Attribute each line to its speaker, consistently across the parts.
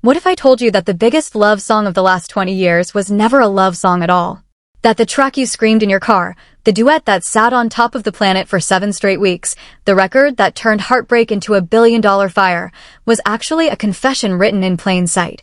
Speaker 1: What if I told you that the biggest love song of the last 20 years was never a love song at all? That the track you screamed in your car, the duet that sat on top of the planet for 7 straight weeks, the record that turned heartbreak into a billion-dollar fire, was actually a confession written in plain sight,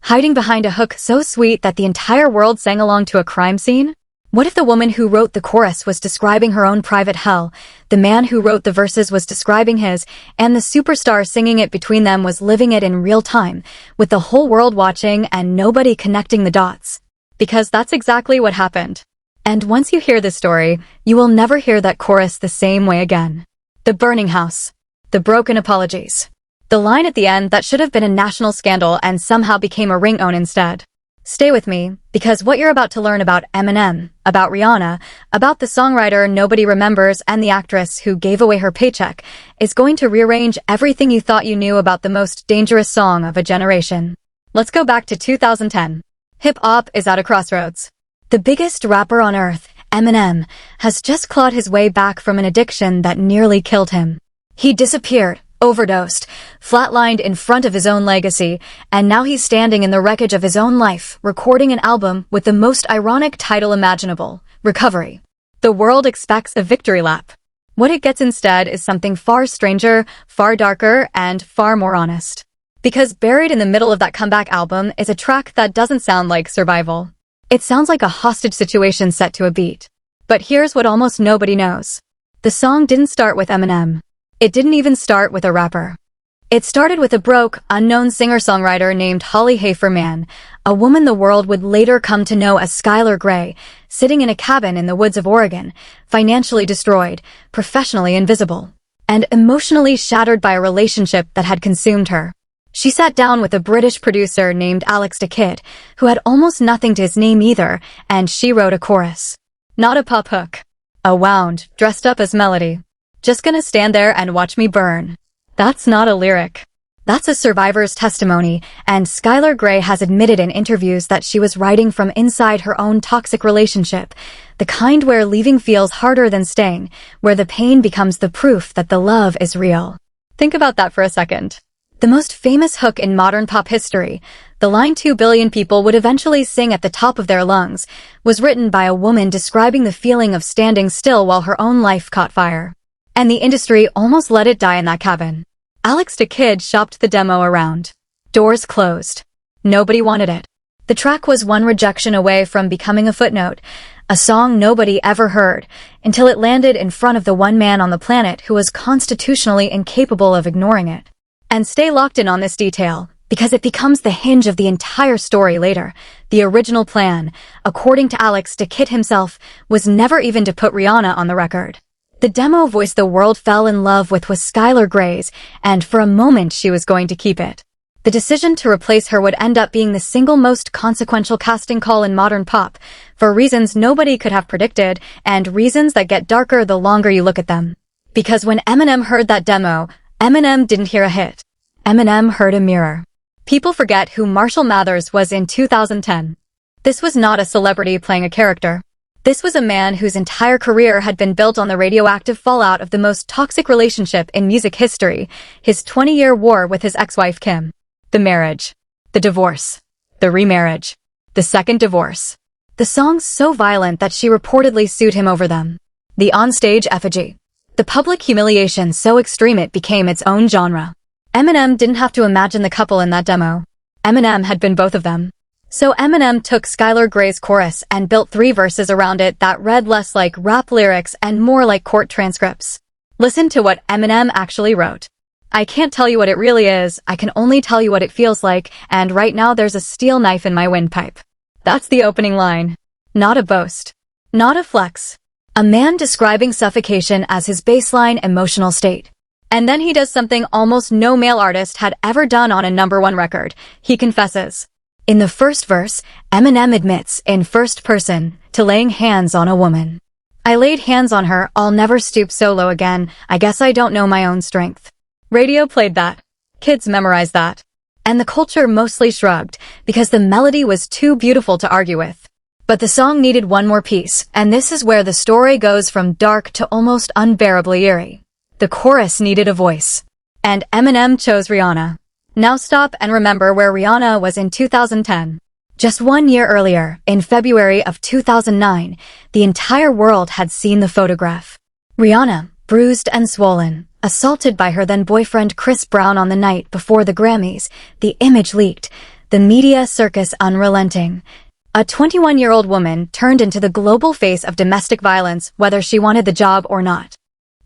Speaker 1: hiding behind a hook so sweet that the entire world sang along to a crime scene? What if the woman who wrote the chorus was describing her own private hell, the man who wrote the verses was describing his, and the superstar singing it between them was living it in real time, with the whole world watching and nobody connecting the dots? Because that's exactly what happened. And once you hear this story, you will never hear that chorus the same way again. The burning house. The broken apologies. The line at the end that should have been a national scandal and somehow became a ringtone instead. Stay with me, because what you're about to learn about Eminem, about Rihanna, about the songwriter nobody remembers and the actress who gave away her paycheck is going to rearrange everything you thought you knew about the most dangerous song of a generation. Let's go back to 2010. Hip-hop is at a crossroads. The biggest rapper on earth, Eminem, has just clawed his way back from an addiction that nearly killed him. He disappeared, overdosed, flatlined in front of his own legacy, and now he's standing in the wreckage of his own life, recording an album with the most ironic title imaginable, Recovery. The world expects a victory lap. What it gets instead is something far stranger, far darker, and far more honest. Because buried in the middle of that comeback album is a track that doesn't sound like survival. It sounds like a hostage situation set to a beat. But here's what almost nobody knows. The song didn't start with Eminem. It didn't even start with a rapper. It started with a broke, unknown singer-songwriter named Holly Haferman, a woman the world would later come to know as Skylar Grey, sitting in a cabin in the woods of Oregon, financially destroyed, professionally invisible, and emotionally shattered by a relationship that had consumed her. She sat down with a British producer named Alex da Kid, who had almost nothing to his name either, and she wrote a chorus. Not a pop hook. A wound, dressed up as melody. Just gonna stand there and watch me burn. That's not a lyric. That's a survivor's testimony, and Skylar Grey has admitted in interviews that she was writing from inside her own toxic relationship, the kind where leaving feels harder than staying, where the pain becomes the proof that the love is real. Think about that for a second. The most famous hook in modern pop history, the line 2 billion people would eventually sing at the top of their lungs, was written by a woman describing the feeling of standing still while her own life caught fire. And the industry almost let it die in that cabin. Alex da Kid shopped the demo around. Doors closed. Nobody wanted it. The track was one rejection away from becoming a footnote, a song nobody ever heard, until it landed in front of the one man on the planet who was constitutionally incapable of ignoring it. And stay locked in on this detail, because it becomes the hinge of the entire story later. The original plan, according to Alex da Kid himself, was never even to put Rihanna on the record. The demo voice the world fell in love with was Skylar Grey's, and for a moment she was going to keep it. The decision to replace her would end up being the single most consequential casting call in modern pop, for reasons nobody could have predicted, and reasons that get darker the longer you look at them. Because when Eminem heard that demo, Eminem didn't hear a hit. Eminem heard a mirror. People forget who Marshall Mathers was in 2010. This was not a celebrity playing a character. This was a man whose entire career had been built on the radioactive fallout of the most toxic relationship in music history, his 20-year war with his ex-wife Kim. The marriage. The divorce. The remarriage. The second divorce. The songs so violent that she reportedly sued him over them. The onstage effigy. The public humiliation so extreme it became its own genre. Eminem didn't have to imagine the couple in that demo. Eminem had been both of them. So Eminem took Skylar Grey's chorus and built 3 verses around it that read less like rap lyrics and more like court transcripts. Listen to what Eminem actually wrote. I can't tell you what it really is, I can only tell you what it feels like, and right now there's a steel knife in my windpipe. That's the opening line. Not a boast. Not a flex. A man describing suffocation as his baseline emotional state. And then he does something almost no male artist had ever done on a #1 record. He confesses. In the first verse, Eminem admits, in first person, to laying hands on a woman. I laid hands on her, I'll never stoop so low again, I guess I don't know my own strength. Radio played that. Kids memorized that. And the culture mostly shrugged, because the melody was too beautiful to argue with. But the song needed one more piece, and this is where the story goes from dark to almost unbearably eerie. The chorus needed a voice. And Eminem chose Rihanna. Now stop and remember where Rihanna was in 2010. Just 1 year earlier, in February of 2009, the entire world had seen the photograph. Rihanna, bruised and swollen, assaulted by her then-boyfriend Chris Brown on the night before the Grammys. The image leaked, the media circus unrelenting. A 21-year-old woman turned into the global face of domestic violence, whether she wanted the job or not.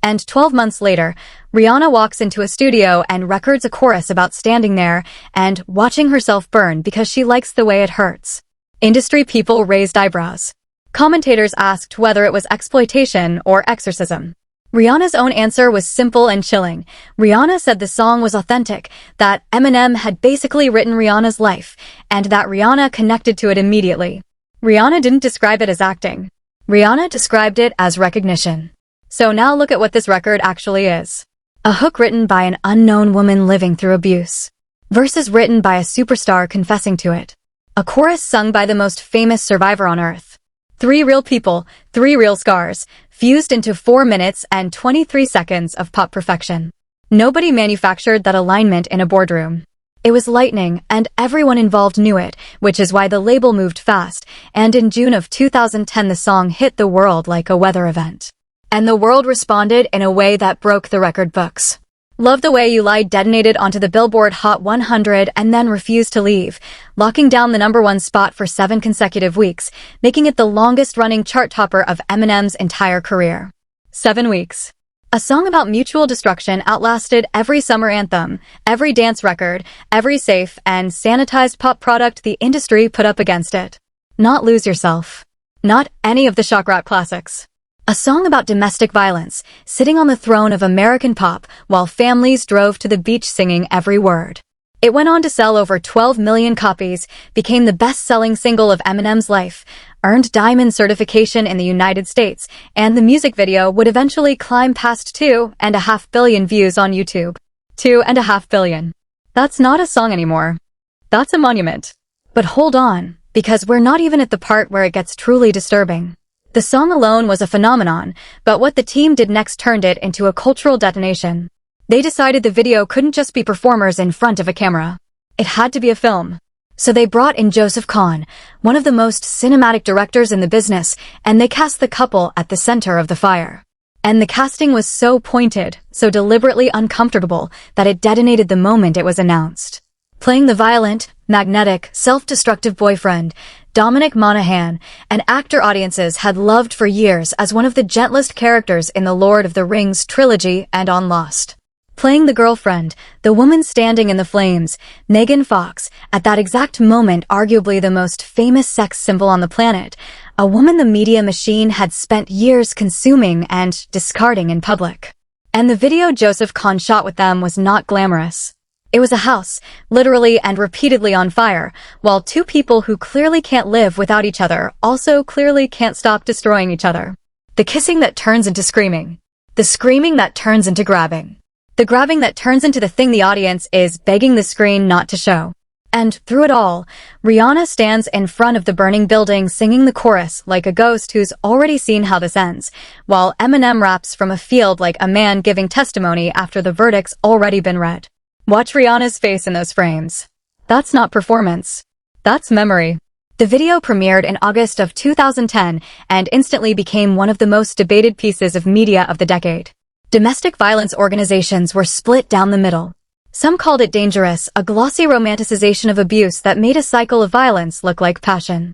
Speaker 1: And 12 months later, Rihanna walks into a studio and records a chorus about standing there and watching herself burn because she likes the way it hurts. Industry people raised eyebrows. Commentators asked whether it was exploitation or exorcism. Rihanna's own answer was simple and chilling. Rihanna said the song was authentic, that Eminem had basically written Rihanna's life, and that Rihanna connected to it immediately. Rihanna didn't describe it as acting. Rihanna described it as recognition. So now look at what this record actually is. A hook written by an unknown woman living through abuse. Verses written by a superstar confessing to it. A chorus sung by the most famous survivor on earth. 3 real people, 3 real scars, fused into 4 minutes and 23 seconds of pop perfection. Nobody manufactured that alignment in a boardroom. It was lightning, and everyone involved knew it, which is why the label moved fast, and in June of 2010 the song hit the world like a weather event. And the world responded in a way that broke the record books. Love the Way You Lie detonated onto the Billboard Hot 100 and then refused to leave, locking down the #1 spot for 7 consecutive weeks, making it the longest-running chart topper of Eminem's entire career. 7 weeks. A song about mutual destruction outlasted every summer anthem, every dance record, every safe and sanitized pop product the industry put up against it. Not Lose Yourself. Not any of the shock rap classics. A song about domestic violence, sitting on the throne of American pop while families drove to the beach singing every word. It went on to sell over 12 million copies, became the best-selling single of Eminem's life, earned diamond certification in the United States, and the music video would eventually climb past 2.5 billion views on YouTube. 2.5 billion. That's not a song anymore. That's a monument. But hold on, because we're not even at the part where it gets truly disturbing. The song alone was a phenomenon, but what the team did next turned it into a cultural detonation. They decided the video couldn't just be performers in front of a camera. It had to be a film. So they brought in Joseph Kahn, one of the most cinematic directors in the business, and they cast the couple at the center of the fire. And the casting was so pointed, so deliberately uncomfortable, that it detonated the moment it was announced. Playing the violent, magnetic, self-destructive boyfriend, Dominic Monaghan, an actor audiences had loved for years as one of the gentlest characters in the Lord of the Rings trilogy and on Lost. Playing the girlfriend, the woman standing in the flames, Megan Fox, at that exact moment arguably the most famous sex symbol on the planet, a woman the media machine had spent years consuming and discarding in public. And the video Joseph Kahn shot with them was not glamorous. It was a house, literally and repeatedly on fire, while 2 people who clearly can't live without each other also clearly can't stop destroying each other. The kissing that turns into screaming. The screaming that turns into grabbing. The grabbing that turns into the thing the audience is begging the screen not to show. And through it all, Rihanna stands in front of the burning building singing the chorus like a ghost who's already seen how this ends, while Eminem raps from a field like a man giving testimony after the verdict's already been read. Watch Rihanna's face in those frames. That's not performance. That's memory. The video premiered in August of 2010 and instantly became one of the most debated pieces of media of the decade. Domestic violence organizations were split down the middle. Some called it dangerous, a glossy romanticization of abuse that made a cycle of violence look like passion.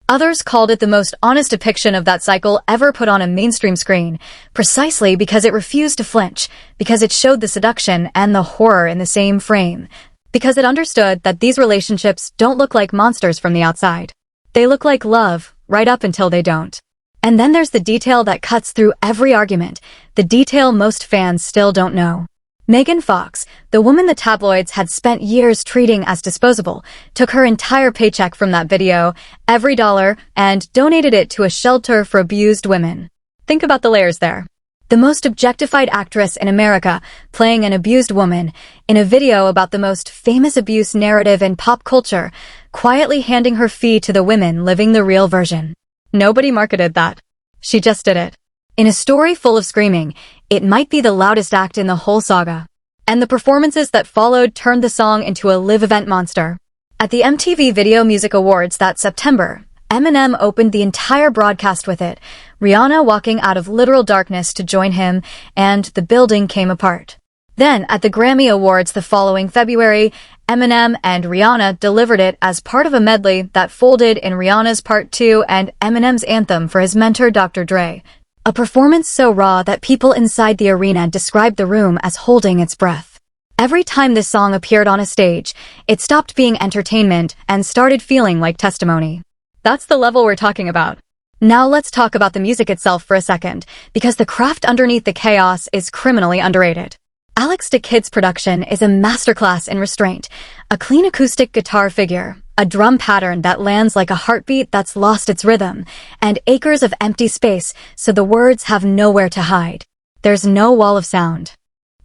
Speaker 1: Others called it the most honest depiction of that cycle ever put on a mainstream screen, precisely because it refused to flinch, because it showed the seduction and the horror in the same frame, because it understood that these relationships don't look like monsters from the outside. They look like love, right up until they don't. And then there's the detail that cuts through every argument, the detail most fans still don't know. Megan Fox, the woman the tabloids had spent years treating as disposable, took her entire paycheck from that video, every dollar, and donated it to a shelter for abused women. Think about the layers there. The most objectified actress in America, playing an abused woman, in a video about the most famous abuse narrative in pop culture, quietly handing her fee to the women living the real version. Nobody marketed that. She just did it. In a story full of screaming, it might be the loudest act in the whole saga. And the performances that followed turned the song into a live event monster. At the MTV Video Music Awards that September, Eminem opened the entire broadcast with it, Rihanna walking out of literal darkness to join him, and the building came apart. Then, at the Grammy Awards the following February, Eminem and Rihanna delivered it as part of a medley that folded in Rihanna's Part 2 and Eminem's anthem for his mentor Dr. Dre. A performance so raw that people inside the arena described the room as holding its breath. Every time this song appeared on a stage, it stopped being entertainment and started feeling like testimony. That's the level we're talking about. Now let's talk about the music itself for a second, because the craft underneath the chaos is criminally underrated. Alex da Kid's production is a masterclass in restraint, a clean acoustic guitar figure, a drum pattern that lands like a heartbeat that's lost its rhythm, and acres of empty space so the words have nowhere to hide. There's no wall of sound.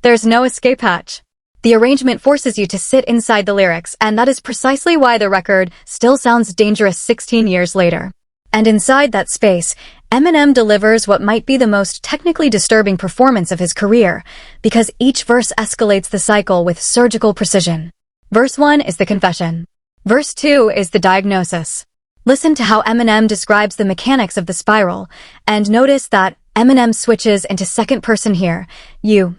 Speaker 1: There's no escape hatch. The arrangement forces you to sit inside the lyrics, and that is precisely why the record still sounds dangerous 16 years later. And inside that space, Eminem delivers what might be the most technically disturbing performance of his career, because each verse escalates the cycle with surgical precision. Verse 1 is the confession. Verse 2 is the diagnosis. Listen to how Eminem describes the mechanics of the spiral, and notice that Eminem switches into second person here. You,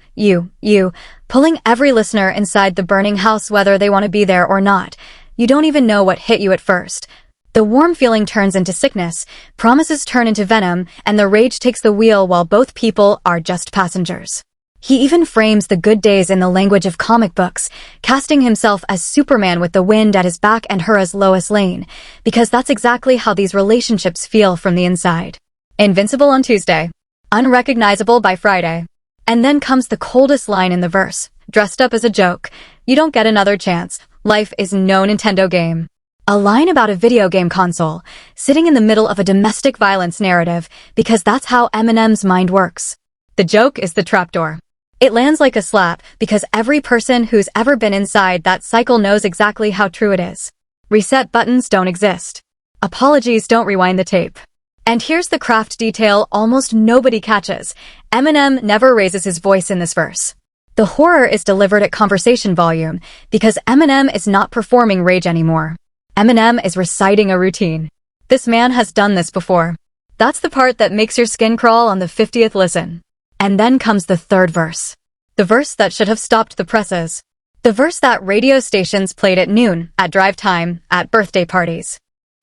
Speaker 1: pulling every listener inside the burning house whether they want to be there or not. You don't even know what hit you at first. The warm feeling turns into sickness, promises turn into venom, and the rage takes the wheel while both people are just passengers. He even frames the good days in the language of comic books, casting himself as Superman with the wind at his back and her as Lois Lane, because that's exactly how these relationships feel from the inside. Invincible on Tuesday. Unrecognizable by Friday. And then comes the coldest line in the verse, dressed up as a joke. You don't get another chance. Life is no Nintendo game. A line about a video game console, sitting in the middle of a domestic violence narrative, because that's how Eminem's mind works. The joke is the trapdoor. It lands like a slap, because every person who's ever been inside that cycle knows exactly how true it is. Reset buttons don't exist. Apologies don't rewind the tape. And here's the craft detail almost nobody catches. Eminem never raises his voice in this verse. The horror is delivered at conversation volume, because Eminem is not performing rage anymore. Eminem is reciting a routine. This man has done this before. That's the part that makes your skin crawl on the 50th listen. And then comes the third verse. The verse that should have stopped the presses. The verse that radio stations played at noon, at drive time, at birthday parties.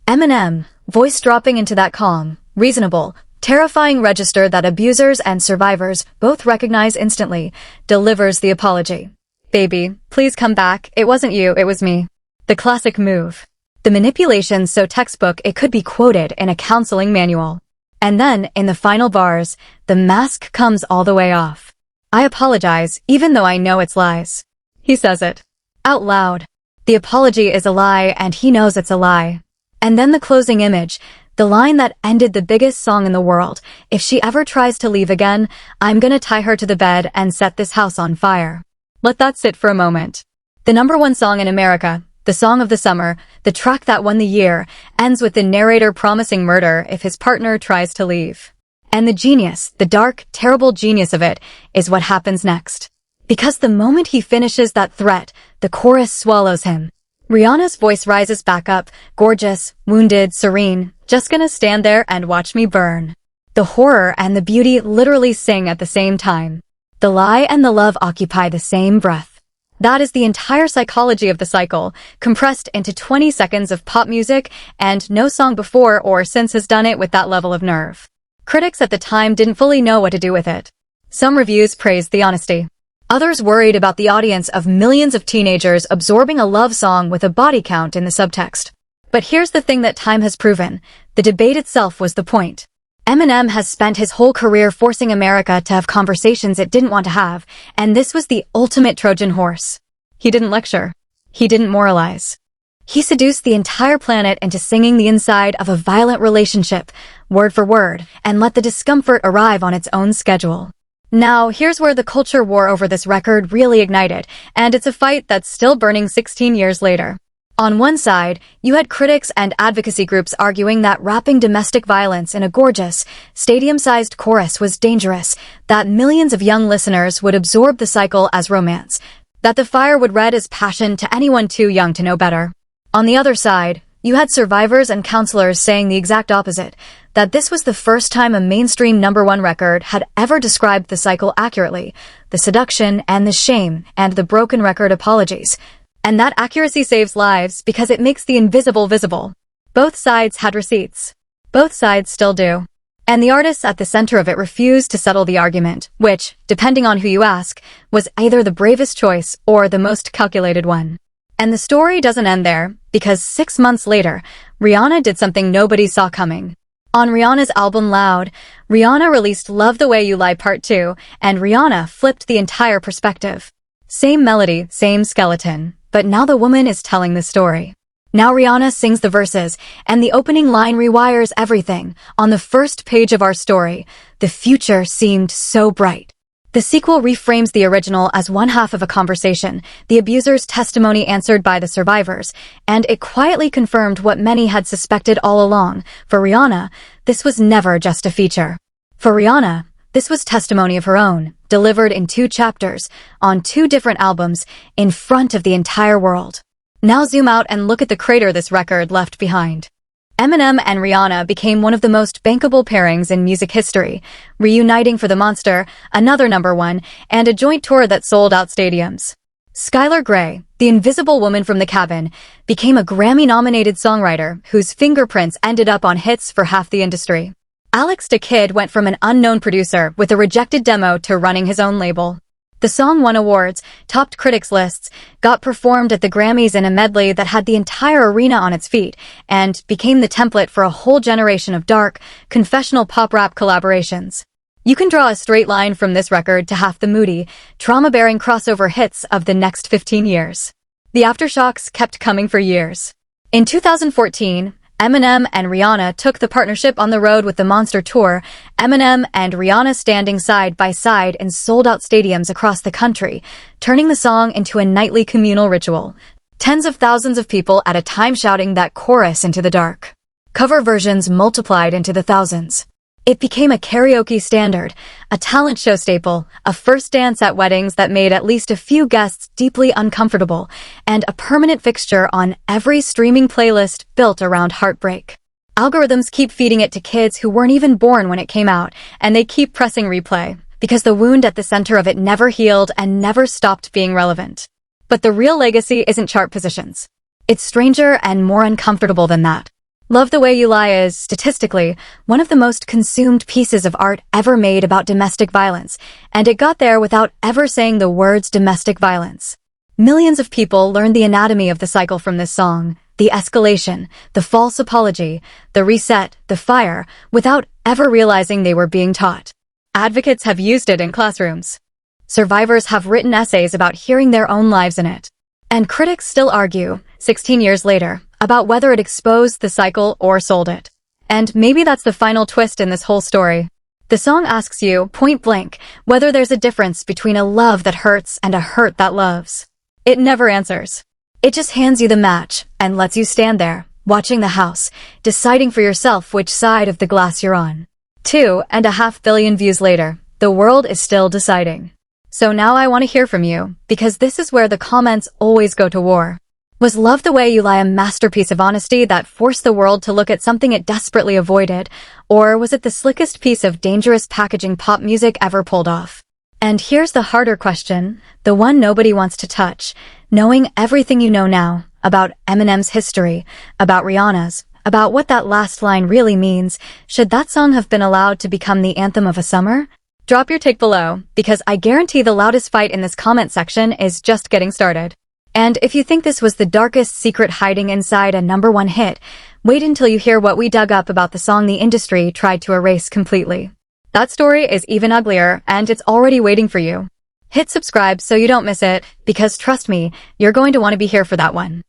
Speaker 1: Eminem, voice dropping into that calm, reasonable, terrifying register that abusers and survivors both recognize instantly, delivers the apology. Baby, please come back. It wasn't you, it was me. The classic move. The manipulation so textbook it could be quoted in a counseling manual. And then, in the final bars, the mask comes all the way off. I apologize, even though I know it's lies. He says it. Out loud. The apology is a lie, and he knows it's a lie. And then the closing image, the line that ended the biggest song in the world. If she ever tries to leave again, I'm gonna tie her to the bed and set this house on fire. Let that sit for a moment. The #1 song in America, the song of the summer, the track that won the year, ends with the narrator promising murder if his partner tries to leave. And the genius, the dark, terrible genius of it, is what happens next. Because the moment he finishes that threat, the chorus swallows him. Rihanna's voice rises back up, gorgeous, wounded, serene, just gonna stand there and watch me burn. The horror and the beauty literally sing at the same time. The lie and the love occupy the same breath. That is the entire psychology of the cycle, compressed into 20 seconds of pop music, and no song before or since has done it with that level of nerve. Critics at the time didn't fully know what to do with it. Some reviews praised the honesty. Others worried about the audience of millions of teenagers absorbing a love song with a body count in the subtext. But here's the thing that time has proven. The debate itself was the point. Eminem has spent his whole career forcing America to have conversations it didn't want to have, and this was the ultimate Trojan horse. He didn't lecture. He didn't moralize. He seduced the entire planet into singing the inside of a violent relationship, word for word, and let the discomfort arrive on its own schedule. Now, here's where the culture war over this record really ignited, and it's a fight that's still burning 16 years later. On one side, you had critics and advocacy groups arguing that rapping domestic violence in a gorgeous, stadium-sized chorus was dangerous, that millions of young listeners would absorb the cycle as romance, that the fire would read as passion to anyone too young to know better. On the other side, you had survivors and counselors saying the exact opposite, that this was the first time a mainstream #1 record had ever described the cycle accurately, the seduction and the shame and the broken record apologies. And that accuracy saves lives because it makes the invisible visible. Both sides had receipts. Both sides still do. And the artists at the center of it refused to settle the argument, which, depending on who you ask, was either the bravest choice or the most calculated one. And the story doesn't end there, because 6 months later, Rihanna did something nobody saw coming. On Rihanna's album Loud, Rihanna released Love the Way You Lie Part 2, and Rihanna flipped the entire perspective. Same melody, same skeleton. But now the woman is telling the story. Now Rihanna sings the verses, and the opening line rewires everything. On the first page of our story, the future seemed so bright. The sequel reframes the original as one half of a conversation, the abuser's testimony answered by the survivors, and it quietly confirmed what many had suspected all along. For Rihanna, this was never just a feature. For Rihanna, this was testimony of her own, delivered in 2 chapters, on 2 different albums, in front of the entire world. Now zoom out and look at the crater this record left behind. Eminem and Rihanna became one of the most bankable pairings in music history, reuniting for The Monster, another #1, and a joint tour that sold out stadiums. Skylar Grey, the invisible woman from the cabin, became a Grammy-nominated songwriter whose fingerprints ended up on hits for half the industry. Alex da Kid went from an unknown producer with a rejected demo to running his own label. The song won awards, topped critics' lists, got performed at the Grammys in a medley that had the entire arena on its feet, and became the template for a whole generation of dark, confessional pop-rap collaborations. You can draw a straight line from this record to half the moody, trauma-bearing crossover hits of the next 15 years. The aftershocks kept coming for years. In 2014, Eminem and Rihanna took the partnership on the road with the Monster Tour, Eminem and Rihanna standing side by side in sold-out stadiums across the country, turning the song into a nightly communal ritual. Tens of thousands of people at a time shouting that chorus into the dark. Cover versions multiplied into the thousands. It became a karaoke standard, a talent show staple, a first dance at weddings that made at least a few guests deeply uncomfortable, and a permanent fixture on every streaming playlist built around heartbreak. Algorithms keep feeding it to kids who weren't even born when it came out, and they keep pressing replay, because the wound at the center of it never healed and never stopped being relevant. But the real legacy isn't chart positions. It's stranger and more uncomfortable than that. Love the Way You Lie is, statistically, one of the most consumed pieces of art ever made about domestic violence, and it got there without ever saying the words domestic violence. Millions of people learned the anatomy of the cycle from this song, the escalation, the false apology, the reset, the fire, without ever realizing they were being taught. Advocates have used it in classrooms. Survivors have written essays about hearing their own lives in it. And critics still argue, 16 years later, about whether it exposed the cycle or sold it. And maybe that's the final twist in this whole story. The song asks you, point blank, whether there's a difference between a love that hurts and a hurt that loves. It never answers. It just hands you the match and lets you stand there, watching the house, deciding for yourself which side of the glass you're on. 2.5 billion views later, the world is still deciding. So now I want to hear from you, because this is where the comments always go to war. Was Love the Way You Lie a masterpiece of honesty that forced the world to look at something it desperately avoided? Or was it the slickest piece of dangerous packaging pop music ever pulled off? And here's the harder question, the one nobody wants to touch. Knowing everything you know now, about Eminem's history, about Rihanna's, about what that last line really means, should that song have been allowed to become the anthem of a summer? Drop your take below, because I guarantee the loudest fight in this comment section is just getting started. And if you think this was the darkest secret hiding inside a #1 hit, wait until you hear what we dug up about the song the industry tried to erase completely. That story is even uglier, and it's already waiting for you. Hit subscribe so you don't miss it, because trust me, you're going to want to be here for that one.